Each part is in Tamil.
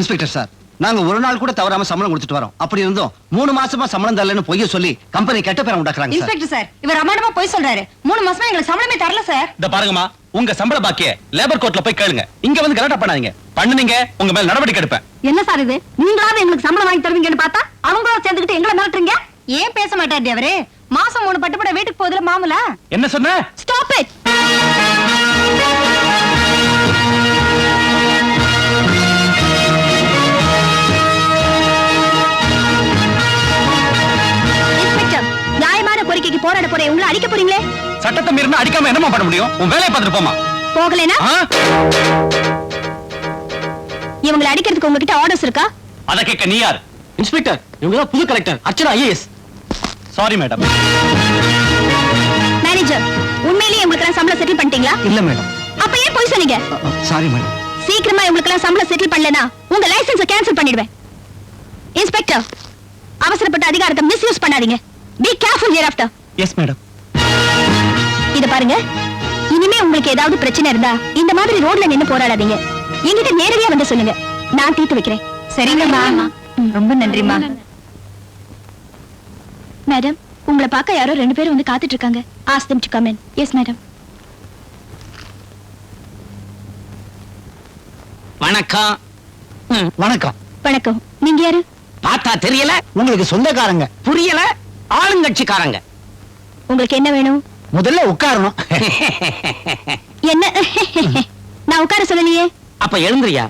இன்ஸ்பெக்டர் சார், நாங்க ஒரு நாள் கூட தவறாம சம்பளம் கொடுத்துட்டு வரோம். அப்படி இருந்தோம் 3 மாசமா சம்பளம் தரலன்னு பொய்ய சொல்லி கம்பெனி கெட்ட பேரை உண்டாக்குறாங்க சார். இன்ஸ்பெக்டர் சார், இவர் அம்மாடமா போய் சொல்றாரு. 3 மாசமா எங்களுக்கு சம்பளமே தரல சார். இந்த பாருங்கம்மா, உங்க சம்பள பாக்கிய லேபர் கோர்ட்ல போய் கேளுங்க. இங்க வந்து கலாட்டா பண்ணாதீங்க. பண்ணுனீங்க உங்க மேல நடவடிக்கை எடுப்பேன். என்ன சார் இது? நீங்களாவது எங்களுக்கு சம்பளம் வாங்கி தருவீங்கன்னு பார்த்தா அவங்களோட சேர்ந்துக்கிட்டு எங்களை மிரட்டுறீங்க. ஏன் பேச மாட்டாரு அவரு? மாசம் 3 பட்டுப்பட வீட்டுக்கு போதுல மாமூலா. என்ன சொன்ன? Stop it. இன்ஸ்பெக்டர், நியாயமான கோரிக்கைக்கு போராட போற உங்களை அடிக்க போறீங்களே? சட்டத்தை மீறினா அடிக்காம என்னமா பண்ண முடியும்? உன் வேலையை பார்த்துட்டு போமா. போகலைனா இவங்களை அடிக்கிறதுக்கு உங்ககிட்ட ஆர்டர்ஸ் இருக்கா? அத கேட்க நீ யார்? இன்ஸ்பெக்டர், இவங்க தான் புது collector Archana IAS. Sorry madam. Manager, உண்மையிலேயே உங்களுக்கு சம்பளம் செட்டில் பண்ணிட்டீங்களா? இல்ல மேடம். அப்ப ஏன் போய் சொன்னீங்க? Sorry madam. சீக்கிரமா உங்களுக்கு சம்பளம் செட்டில் பண்ணலனா உங்க லைசென்ஸை கேன்சல் பண்ணிடுவேன். இன்ஸ்பெக்டர், அவசரப்பட்ட அதிகாரத்தை மிஸ்யூஸ் பண்ணாதீங்க. Be careful here after. Yes madam. இத பாருங்க, இனிமே உங்களுக்கு ஏதாவது பிரச்சனை இருந்தா இந்த மாதிரி ரோட்ல நின்னு போராடாதீங்க. என்கிட்ட நேரடியா வந்து சொல்லுங்க, நான் தீர்த்து வைக்கிறேன். சரிங்கம்மா. ரொம்ப நன்றிமா. மேடம், உங்களை பார்க்க யாரோ 2 பேரும் வந்து காத்துட்டு இருக்காங்க. Ask them to come in. Yes, madam. வணக்கம். வணக்கம். வணக்கம். நீங்க யாரு? பார்த்தா தெரியல? உங்களுக்கு சொந்தக்காரங்க. புரியல? ஆளுங்கட்சிக்காரங்க. உங்களுக்கு என்ன வேணும்? முதல்ல உட்காரணும். என்ன? நான் உட்கார சொல்லலையே. அப்ப எழுந்துறியா?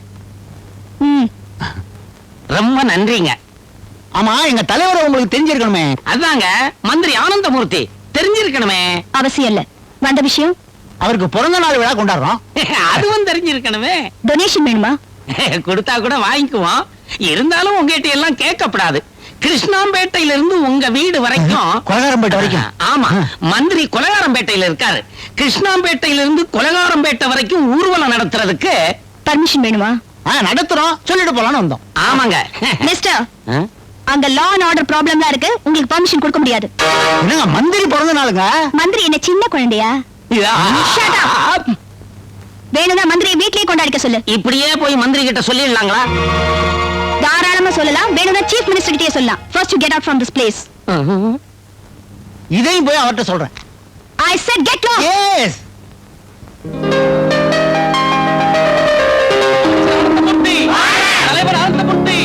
ரொம்ப நன்றிங்க. ஆமா, எங்க தலைவரை உங்களுக்கு தெரிஞ்சிருக்கணுமே. அதாங்க மந்திரி ஆனந்தமூர்த்தி. தெரிஞ்சிருக்கணுமே. அவசியம் இல்ல. வந்த விஷயம்? அவருக்கு பிறந்த நாள் விழா கொண்டாடுறோம். அதுவும் தெரிஞ்சிருக்கணுமே. டொனேஷன் வேணுமா? கொடுத்தா கூட வாங்கிக்குவோம். இருந்தாலும் உங்ககிட்ட எல்லாம் கேட்கப்படாது. கிருஷ்ணாம்பேட்டையில இருந்து உங்க வீடு வரைக்கும். கொலகாரம்பேட்டை வரைக்கும்? ஆமா, மந்திரி கொலகாரம்பேட்டையில இருக்காரு. கிருஷ்ணாம்பேட்டையில இருந்து கொலகாரம்பேட்டை வரைக்கும் ஊர்வலம் நடத்துறதுக்கு பர்மிஷன் வேணுமா? நடத்துறோம், சொல்லிட்டு போலான்னு வந்தோம். ஆமாங்க. மிஸ்டர், அங்க லா அண்ட் ஆர்டர் ப்ராப்ளம்லாம் இருக்கு. உங்களுக்கு பர்மிஷன் கொடுக்க முடியாது. என்னங்க மந்திரி பிறந்த நாளுங்க? மந்திரி என்ன சின்ன குழந்தையா? Shut up. வேணும்னா மந்திரியை வீட்லயே கொண்டாடிக்க சொல்லு. இப்படியே போய் மந்திரி கிட்ட சொல்லிடலாங்களா? தாராளமா சொல்லலாம். வேணும்னா சீஃப் மினிஸ்டர் கிட்டயே சொல்லலாம். First you get out from this place. இதையும் போய் அவர்ட்ட சொல்றேன். I said get lost. Yes. தலைவர் ஆனந்தமூர்த்தி,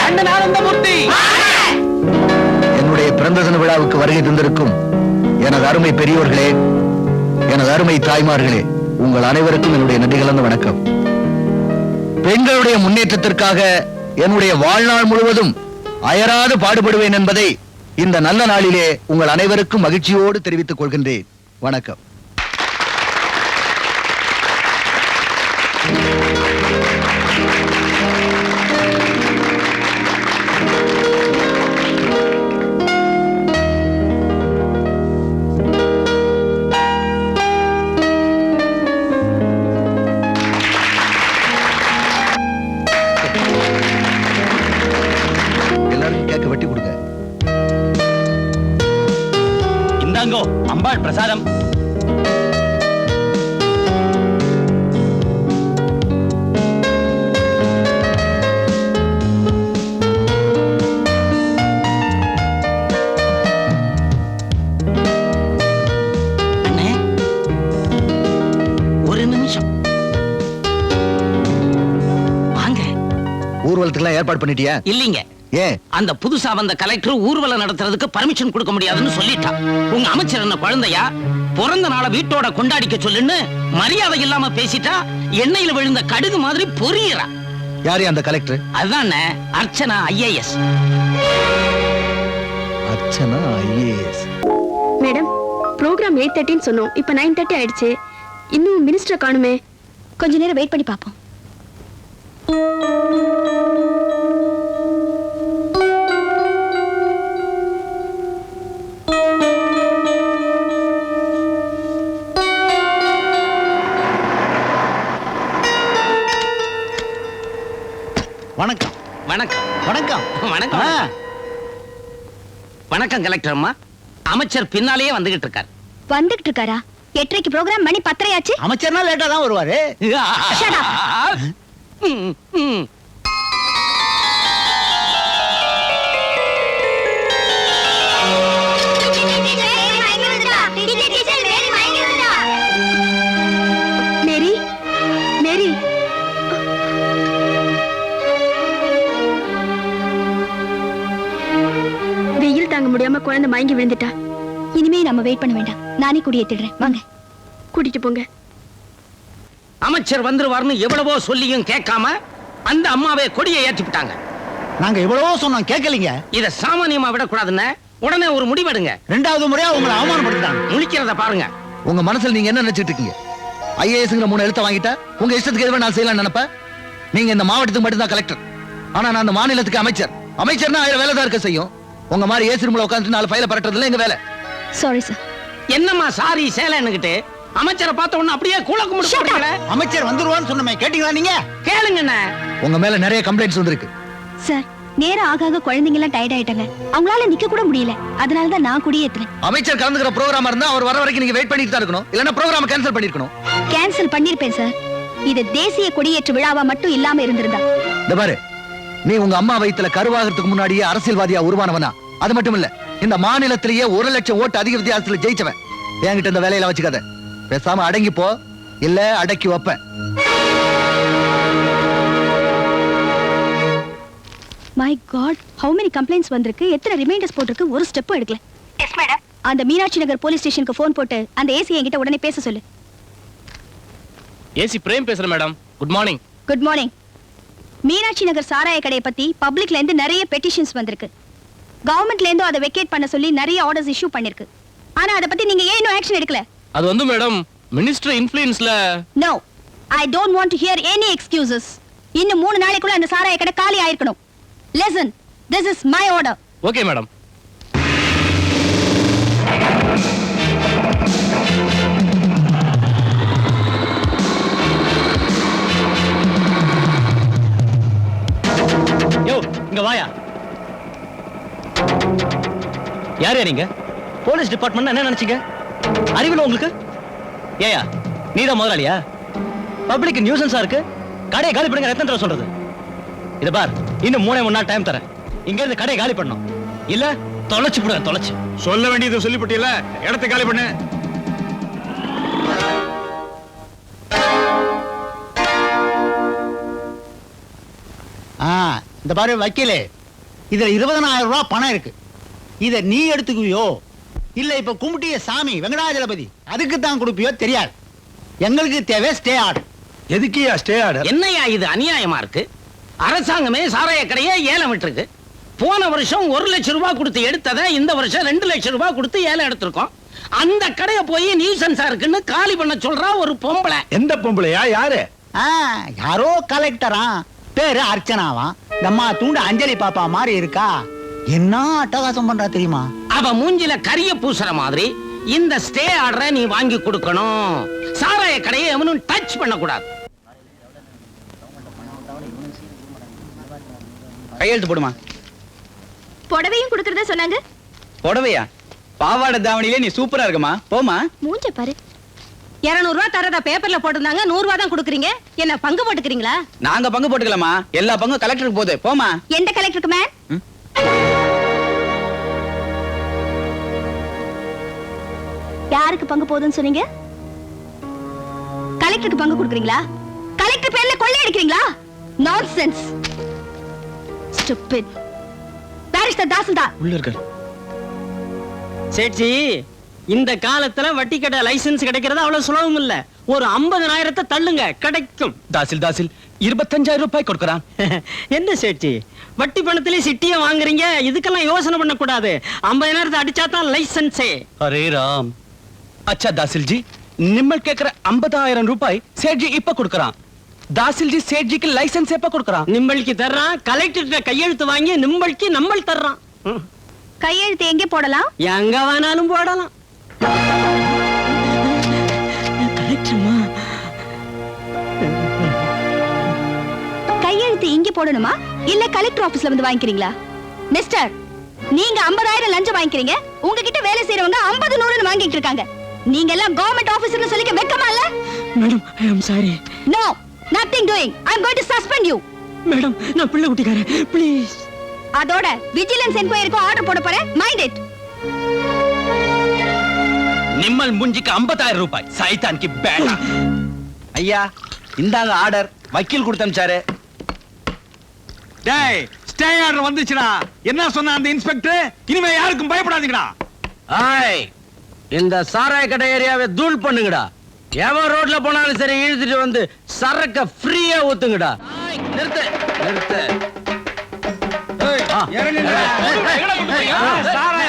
அண்ணன் ஆனந்தமூர்த்தி. என்னுடைய பிறந்த தின விழாவுக்கு வருகை தந்திருக்கும் எனது அருமை பெரியோர்களே, எனது அருமை தாய்மார்களே, உங்கள் அனைவருக்கும் என்னுடைய நன்றி கலந்த வணக்கம். பெண்களுடைய முன்னேற்றத்திற்காக என்னுடைய வாழ்நாள் முழுவதும் அயராது பாடுபடுவேன் என்பதை இந்த நல்ல நாளிலே உங்கள் அனைவருக்கும் மகிழ்ச்சியோடு தெரிவித்துக் கொள்கின்றேன். வணக்கம். வெட்டி கொடுங்க. இந்தாங்கோ அம்பாள் பிரசாதம். அண்ணே, ஒரு நிமிஷம் வாங்க. ஊர்வலத்துக்குலாம் ஏற்பாடு பண்ணிட்டியா? இல்லீங்க. ஏன்? அந்த புதுசா வந்த கலெக்டர் ஊர்வலம் நடத்துறதுக்கு பர்மிஷன் கொடுக்க முடியாதுன்னு சொல்லிட்டான். உங்க அமைச்சர் என்ன குழந்தையா? பிறந்த நாளை வீட்டோட கொண்டாடிக்க சொல்லுன்னு மரியாதை இல்லாம பேசிட்டா எண்ணெயில விழுந்த கடுகு மாதிரி பொரியறா. யாரு அந்த கலெக்டர்? அதானே Archana IAS. Archana IAS. Madam, programme 8:30 சொன்னோம். இப்ப 9:30 ஆயிடுச்சு. இன்னும் மினிஸ்டர் காணுமே. கொஞ்ச நேரம் வெயிட் பண்ணி பாப்போம். வணக்கம். வணக்கம். வணக்கம். வணக்கம். வணக்கம் கலெக்டர் அம்மா. அமைச்சர் பின்னாலேயே வந்துகிட்டு இருக்காரு. வந்துகிட்டு இருக்காரா? 8:30 ப்ரோக்ராம், மணி 10:30 ஆச்சு. அமைச்சர்னா லேட்டா தான் வருவாரு. Shut up. தாங்க முடியாம குழந்தை மயங்கி விழுந்துட்டா. இனிமே நம்ம வெயிட் பண்ண வேண்டாம், நானே குடியேத்திடுறேன். வாங்க. கூட்டிட்டு போங்க. அமைச்சர் வந்துருவார்னு எவ்வளவோ சொல்லியும் கேட்காம அந்த அம்மாவே கொடியை ஏற்றி விட்டாங்க. நாங்க எவ்வளவோ சொன்னோம், கேட்கலீங்க. இத சாமானியமா விடக்கூடாதுன்னு உடனே ஒரு முடிவெடுங்க. 2வது முறையா உங்களை அவமானப்படுத்திட்டாங்க. முழிக்கிறத பாருங்க. உங்க மனசுல நீங்க என்ன நினைச்சிட்டு இருக்கீங்க? ஐஏஎஸ்ங்கிற 3 எழுத்த வாங்கிட்டா உங்க இஷ்டத்துக்கு எதுவும் நான் செய்யலாம் நினைப்ப. நீங்க இந்த மாவட்டத்துக்கு மட்டும்தான் கலெக்டர், ஆனா நான் அந்த மாநிலத்துக்கு அமைச்சர். அமைச்சர்னா 1000 வேலை தான் இருக்க செய்யும். உங்க மாதிரி ஏசி ரூம்ல உட்கார்ந்து 4 ஃபைல பரட்டுறதுல எங்க வேலை. Sorry sir. என்னம்மா சாரி சேலன்னுகிட்டு அமைச்சரை பார்த்த உடனே அப்படியே கூலக்கு முடிச்சுறீங்களே. அமைச்சர் வந்துருவான்னு சொன்னமே, கேட்டீங்களா நீங்க? கேளுங்க என்ன. உங்க மேல நிறைய கம்ப்ளைண்ட்ஸ் வந்திருக்கு. சார், நேரம் ஆக ஆக குழந்தைங்க எல்லாம் டயர்ட் ஆயிட்டாங்க. அவங்களால நிக்க கூட முடியல. அதனால தான் நான் குடியேத்துறேன். அமைச்சர் கலந்துக்கிற ப்ரோகிராம் இருந்தா அவர் வர வரைக்கும் நீங்க வெயிட் பண்ணிட்டு தான் இருக்கணும். இல்லன்னா ப்ரோகிராம் கேன்சல் பண்ணிருக்கணும். கேன்சல் பண்ணிருப்பேன் சார். இது தேசிய கொடியேற்று விழாவா மட்டும் இல்லாம இருந்திருந்தா. இந்த பாரு, நீ உங்க அம்மா வயித்துல கருவாகிறதுக்கு முன்னாடியே அரசியல்வாதியா உருவானவனா? அது மட்டும் இல்ல, இந்த மாநிலத்திலேயே 1 லட்சம் ஓட்டு அதிக வித்தியாசத்துல ஜெயிச்சவன். என்கிட்ட இந்த வேலையில வச்சுக்காத. பேசாம அடங்கி போ, இல்ல அடக்கி வைப்பேன். My God, how many complaints வந்திருக்கு, எத்தனை ரிமைண்டர்ஸ் போட்டிருக்கு, ஒரு ஸ்டெப் எடுக்கல. Yes madam. அந்த மீனாட்சி நகர் போலீஸ் ஸ்டேஷனுக்கு ஃபோன் போட்டு அந்த ஏசி என்கிட்ட உடனே பேச சொல்லு. ஏசி பிரேம் பேசுறேன் madam. Good morning. Good morning. Meenakshi Nagar சாராய கடையை பத்தி பப்ளிக்ல இருந்து நிறைய பெட்டிஷன்ஸ் வந்திருக்கு. கவர்மெண்ட்ல இருந்து அதை வெக்கேட் பண்ண சொல்லி நிறைய ஆர்டர்ஸ் இஷ்யூ பண்ணிருக்கு. ஆனா அதை பத்தி நீங்க ஏன் இன்னும் ஆக்ஷன் எடுக்கல? அது வந்து மேடம் மினிஸ்டர் இன்ஃப்ளூயன்ஸ்ல. No, I don't want to hear any excuses. இன்னும் 3 நாளைக்குள்ள அந்த சாராய கடை காலி ஆயிருக்கணும். Listen, this is my order. Okay madam. யோ, இங்க வாயா. யாரே நீங்க? போலீஸ் டிபார்ட்மெண்ட் என்ன நினைச்சீங்க? அறிவில உங்களுக்கு? ஏயா, நீதான் முதலாளியா? பப்ளிக் நியூசன்ஸா இருக்கு. கடையை காலி பண்ணுங்க. எத்தனை தடவை சொல்றது? இத பார், இன்னும் 3 நாள் டைம் தரேன். இங்க இருந்து கடையை காலி பண்ணணும். இல்ல தொலைச்சு போடுறேன், தொலைச்சு. சொல்ல வேண்டியது சொல்லிப்பட்டியல, இடத்தை காலி பண்ணு. இந்த பாரு வக்கீலே, இதுல 20,000 ரூபாய் பணம் இருக்கு. இத நீ எடுத்துக்குவியோ இல்ல இப்ப கும்பிட்டிய சாமி வெங்கடாஜலபதி அதுக்கு தான் கொடுப்பியோ தெரியாது. எங்களுக்கு தேவை ஸ்டே ஆர்டர். எதுக்கியா ஸ்டே ஆர்டர்? என்னையா இது அநியாயமா இருக்கு? அரசாங்கமே சாராய கடையை ஏலம் விட்டுருக்கு. போன வருஷம் 1 லட்சம் ரூபாய் கொடுத்து எடுத்ததை இந்த வருஷம் 2 லட்சம் ரூபாய் கொடுத்து ஏலம் எடுத்திருக்கோம். அந்த கடையை போய் நியூசன்ஸா இருக்குன்னு காலி பண்ண சொல்றா ஒரு பொம்பளை. எந்த பொம்பளையா? யாரு? யாரோ கலெக்டரா, பேரு அர்ச்சனாவா. நம்ம தூண்டு அஞ்சலி பாப்பா மாதிரி இருக்கா. என்ன அட்டகாசம் பண்றா தெரியுமா? அவ மூஞ்சில கரிய பூசுற மாதிரி இந்த ஸ்டே ஆர்டரை நீ வாங்கி கொடுக்கணும். சாராய கடையை எவனும் டச் பண்ண கூடாது. கையெழுத்து போடுமா. புடவையும் கொடுக்கறதா சொன்னாங்க. புடவையா? பாவாடை தாவணியிலே நீ சூப்பரா இருக்கமா. போமா. மூஞ்ச பாரு. 200 ரூபாய் தரதா பேப்பர்ல போட்டிருந்தாங்க. 100 ரூபாய் தான் கொடுக்குறீங்க. என்ன பங்கு போட்டுக்கிறீங்களா? நாங்க பங்கு போட்டுக்கலாமா? எல்லா பங்கும் கலெக்டருக்கு போகுது. போமா. எந்த கலெக்டருக்கு மேம்? யாருக்கு பங்கு போகுதுன்னு சொன்னீங்க? கலெக்டருக்கு பங்கு கொடுக்குறீங்களா? கலெக்டர் பேர்ல கொள்ளை அடிக்கிறீங்களா? Nonsense. Stupid. Where is the tahsildar? உள்ள இருக்காரு. சேட்ஜி, இந்த காலத்துல வட்டி கடை லைசென்ஸ் கிடைக்கிறது அவ்வளவு சுலபம் இல்ல. ஒரு 50,000 தள்ளுங்க, கிடைக்கும். தாசில் 25,000 ரூபாய் கொடுக்கறான். என்ன சேட்ஜி, வட்டி பணத்திலே சிட்டிய வாங்குறீங்க? இதுக்கெல்லாம் யோசனை பண்ண கூடாது. 50,000 அடிச்சா தான் லைசென்ஸே. அரே ராம். अच्छा दासिल जी, निम्मल केकर 50,000 ரூபாய் சேட்ஜி இப்ப கொடுக்கறான். தாசில் ஜி சேட்ஜிக்கு லைசென்ஸ் எப்ப கொடுக்கறான்? நிம்மளுக்கு தர்றான். கலெக்டர்ட்ட கையெழுத்து வாங்கி நிம்மளுக்கு நம்மள் தர்றான். கையெழுத்து எங்கே போடலாம்? எங்க வேணாலும் போடலாம். கலெக்டர்மா, கையெழுத்து இங்க போடணுமா இல்ல கலெக்டர் ஆபீஸ்ல வந்து வாங்கிக்கிறீங்களா? மிஸ்டர், நீங்க 50,000 லஞ்சம் வாங்கிக்கிறீங்க. உங்ககிட்ட வேலை செய்யறவங்க 50 100 வாங்கிட்டு இருக்காங்க. நீங்க எல்லாம் கவர்மெண்ட் ஆபீசர்னு சொல்லிக்க வெக்கமா இல்ல? Madam, I am sorry. No, nothing doing. I am going to suspend you. Madam, நான் பிள்ளை குட்டிக்காரன், ப்ளீஸ். அதோட விஜிலன்ஸ் என்கொயரிக்கு ஆர்டர் போட போறேன். Mind it. நிம்மல் முஞ்சிக்கு 50,000 ரூபாய். சைத்தான் கி பேட்டா. ஐயா, இந்தாங்க ஆர்டர். வக்கீல் கொடுத்து அனுப்பிச்சாரு. டேய், ஸ்டே ஸ்டே ஆர்டர் வந்துச்சுடா. என்ன சொன்ன அந்த இன்ஸ்பெக்டர்? இனிமே யாருக்கும் பயப்படாதீங்கடா. இந்த சாராய கடை ஏரியாவை தூள் பண்ணுங்கடா. எவன் ரோட்ல போனாலும் சரி இழுத்துட்டு வந்து சரக்க ஃப்ரீயா ஊத்துங்கடா. நிறுத்து நிறுத்து.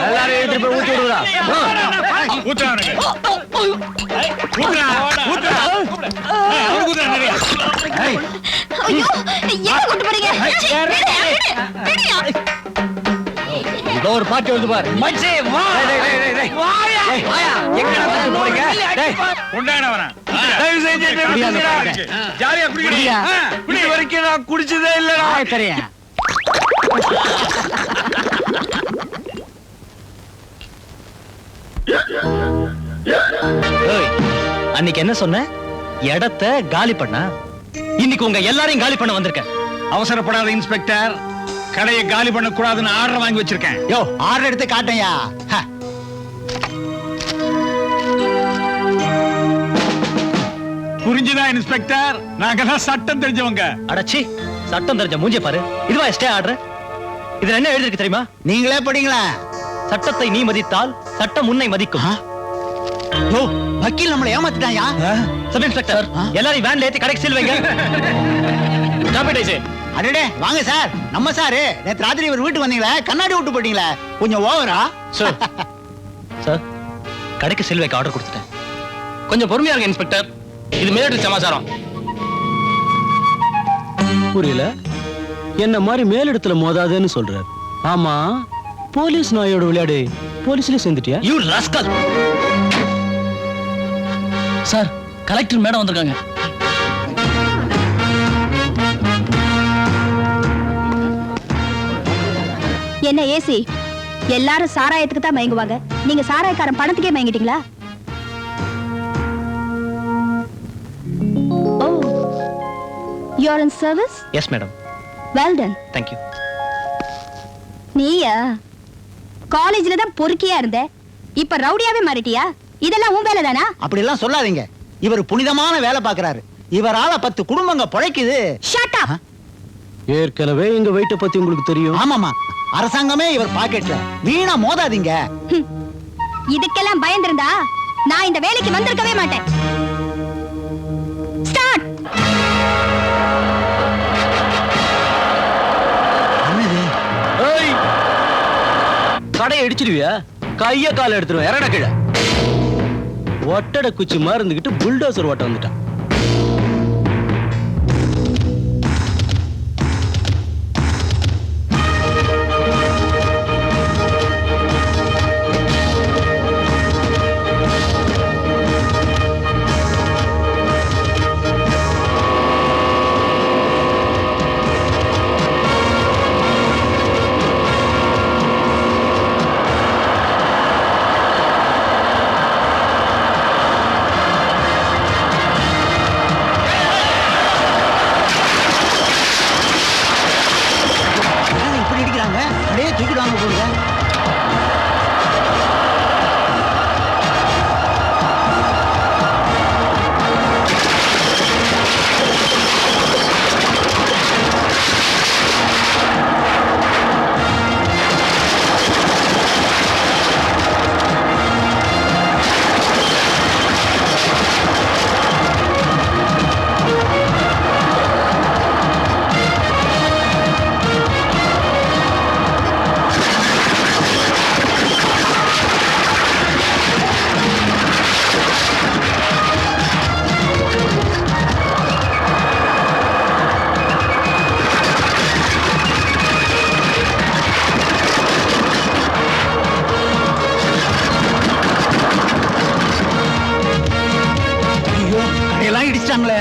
எல்லாரும் எடுத்துட்டு போய் ஊத்தி விடுடா. இதோ ஒரு பாட்டு வந்து பாரு. ஜாலியா குடிக்க வரைக்கும் நான் குடிச்சதே இல்லடா. தெரியும். அன்னைக்கு என்ன சொன்ன? இடத்தை காலி பண்ண. இன்னைக்கு உங்க எல்லாரையும் காலி பண்ண வந்திருக்கேன். அவசரப்படாத இன்ஸ்பெக்டர். கடையை காலி பண்ண கூடாதுன்னு ஆர்டர் வாங்கி வச்சிருக்கேன். யோ ஆர்டர் எடுத்து காட்டையா. புரிஞ்சுதா இன்ஸ்பெக்டர்? நாங்கெல்லாம் சட்டம் தெரிஞ்சவங்க. அடச்சி, சட்டம் தெரிஞ்ச மூஞ்சிய பாரு. இதுவா ஸ்டே ஆர்டர்? இதுல என்ன எழுதிருக்கு தெரியுமா? நீங்களே படிங்களா. சட்டத்தை நீ மதித்தால் சட்டம் உன்னை மதிக்கும். யோ வக்கீல் நம்மளை ஏமாத்திட்டாயா. சப் இன்ஸ்பெக்டர், எல்லாரையும் வேன்ல ஏத்தி கடைக்கு சீல் வைங்க. அடடே வாங்க சார். நம்ம சாரு நேத்து ராத்திரி இவர் வீட்டுக்கு வந்தீங்களா, கண்ணாடி விட்டு போட்டீங்களா? கொஞ்சம் ஓவரா? சார் கடைக்கு சீல் வைக்க ஆர்டர் கொடுத்துட்டேன். கொஞ்சம் பொறுமையா இருங்க இன்ஸ்பெக்டர். இது மிலிட்டரி சமாச்சாரம். புரியல. என்ன மாதிரி மேலிடத்துல மோதாதுன்னு சொல்றாரு. ஆமா, போலீஸ் நாயோட விளையாடு போலீஸ்ல சேர்ந்துட்டியா? You rascal. Sir, collector madam வந்திருக்காங்க. என்ன ஏசி? எல்லாரும் சாராயத்துக்கு தான் மயங்குவாங்க. நீங்க சாராயக்காரன் பணத்துக்கே மயங்கிட்டீங்களா? ஓ, you are in service? Yes madam. Well done. Thank you. நீயா காலேஜ்ல தான் பொறுக்கியா இருந்த, இப்ப ரவுடியாவே மாறிட்டியா? இதெல்லாம் உன் வேலை தானா? அப்படி எல்லாம் சொல்லாதீங்க. இவர் புனிதமான வேலை பாக்குறாரு. இவரால 10 குடும்பங்க பிழைக்குது. Shut up. ஏற்கனவே எங்க வெயிட்ட பத்தி உங்களுக்கு தெரியும். ஆமாமா, அரசாங்கமே இவர் பாக்கெட்ல. வீணா மோதாதீங்க. இதுக்கெல்லாம் பயந்திருந்தா நான் இந்த வேலைக்கு வந்திருக்கவே மாட்டேன். ஸ்டார்ட். கடையை அடிச்சிடுவியா? கைய கால எடுத்துருவேன். இறட கீழ. ஒட்டட குச்சி மாதிரி இருந்துகிட்டு புல்டோசர் ஓட்ட வந்துட்டான். இப்படி அடிக்கிறாங்க. அப்படியே தூக்கிடுவாங்க போடுங்க. ஐயோ, கடையெல்லாம் இடிச்சிட்டாங்களே.